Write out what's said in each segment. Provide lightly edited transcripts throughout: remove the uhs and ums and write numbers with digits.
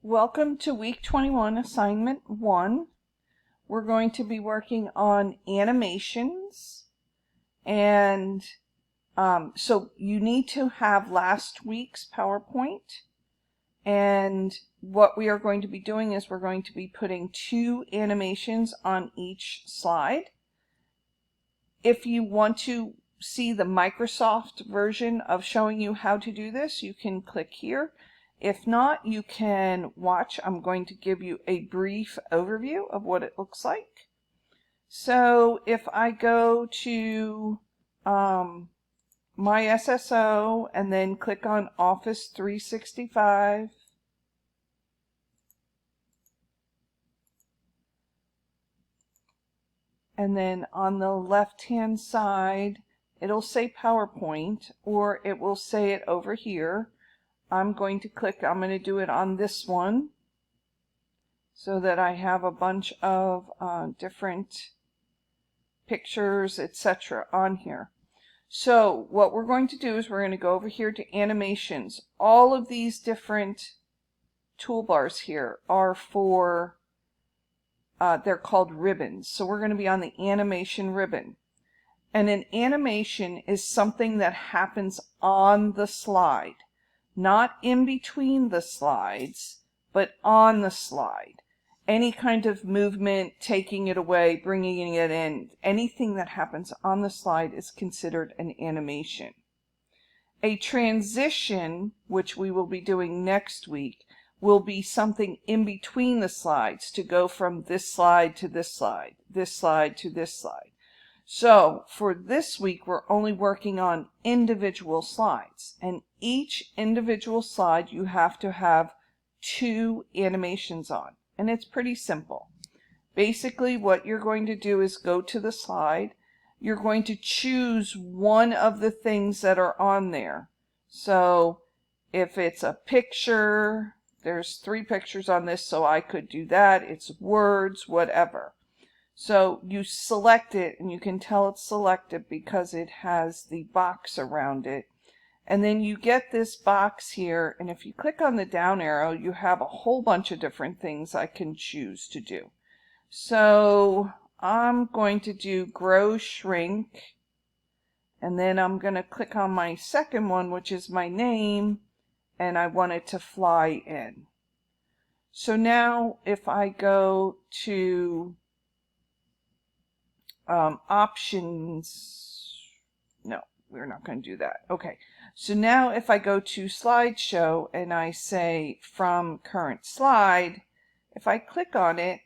Welcome to week 21, assignment 1. We're going to be working on animations, and so you need to have last week's PowerPoint, and what we are going to be doing is we're going to be putting 2 animations on each slide. If you want to see the Microsoft version of showing you how to do this, you can click here. If not, you can watch. I'm going to give you a brief overview of what it looks like. So if I go to my SSO and then click on Office 365, and then on the left-hand side, it'll say PowerPoint, or it will say it over here. I'm going to do it on this one so that I have a bunch of different pictures, etc. on here. So what we're going to do is we're going to go over here to animations. All of these different toolbars here are for, they're called ribbons. So we're going to be on the animation ribbon. And an animation is something that happens on the slide. Not in between the slides, but on the slide. Any kind of movement, taking it away, bringing it in, anything that happens on the slide is considered an animation. A transition, which we will be doing next week, will be something in between the slides to go from this slide to this slide, this slide to this slide. So for this week, we're only working on individual slides, and each individual slide you have to have 2 animations on, and it's pretty simple. Basically, what you're going to do is go to the slide. You're going to choose one of the things that are on there. So if it's a picture, there's 3 pictures on this, so I could do that. It's words, whatever. So you select it, and you can tell it's selected because it has the box around it. And then you get this box here, and if you click on the down arrow, you have a whole bunch of different things I can choose to do. So I'm going to do grow, shrink, and then I'm going to click on my second one, which is my name, and I want it to fly in. So now if I go to options, no, we're not going to do that. Okay, so now if I go to slideshow and I say from current slide, if I click on it,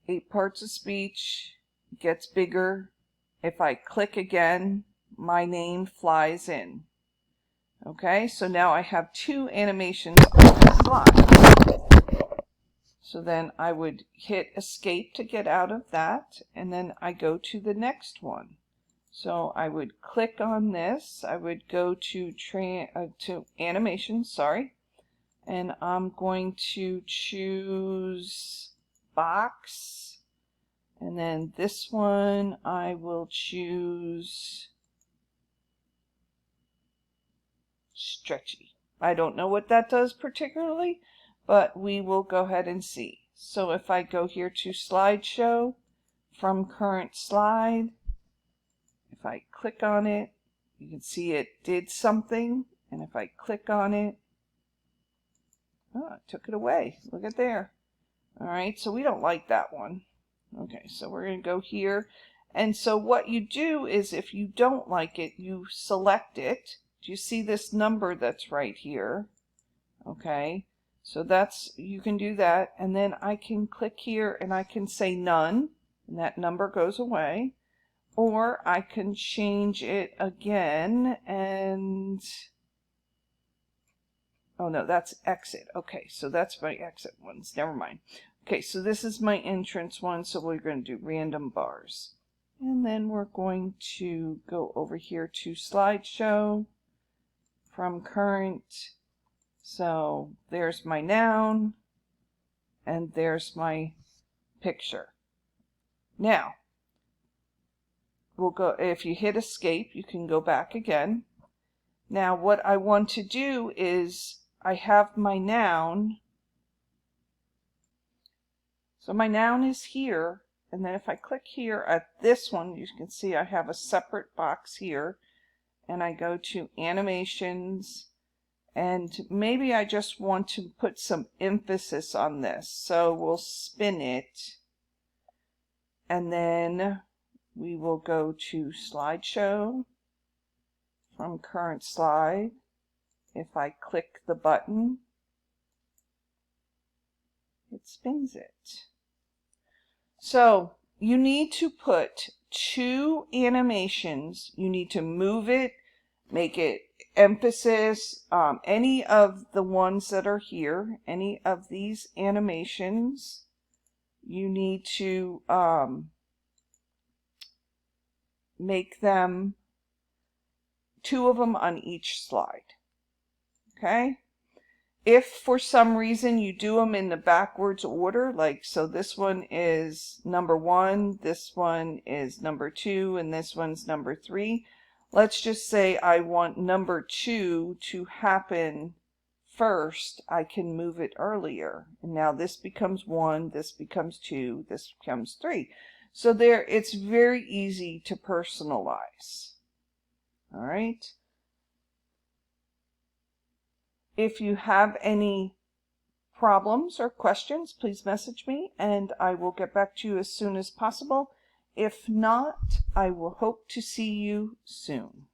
8 parts of speech gets bigger. If I click again, my name flies in. Okay, so now I have 2 animations on the slide. So then I would hit escape to get out of that, and then I go to the next one. So I would click on this, I would go to animation, and I'm going to choose box, and then this one I will choose stretchy. I don't know what that does particularly, but we will go ahead and see. So if I go here to slideshow, from current slide, if I click on it, you can see it did something, and if I click on it, oh, it took it away. Look at there. Alright, so we don't like that one. Okay, so we're going to go here, and so what you do is if you don't like it, you select it. Do you see this number that's right here? Okay, so you can do that, and then I can click here and I can say none, and that number goes away, or I can change it again and, oh no, that's exit. Okay, so that's my exit ones, never mind. Okay, so this is my entrance one, so we're going to do random bars, and then we're going to go over here to slideshow from current. So there's my noun, and there's my picture. Now, we'll go, if you hit escape, you can go back again. Now what I want to do is I have my noun. So my noun is here, and then if I click here at this one, you can see I have a separate box here, and I go to animations, and maybe I just want to put some emphasis on this. So we'll spin it, and then we will go to slideshow from current slide. If I click the button, it spins it. So you need to put 2 animations. You need to move it, make it emphasis, any of the ones that are here, any of these animations, you need to make them 2 of them on each slide. Okay? If for some reason you do them in the backwards order, like so this one is number 1, this one is number 2, and this one's number 3. Let's just say I want number 2 to happen first. I can move it earlier. And now this becomes 1, this becomes 2, this becomes 3. So there, it's very easy to personalize. All right. If you have any problems or questions, please message me and I will get back to you as soon as possible. If not, I will hope to see you soon.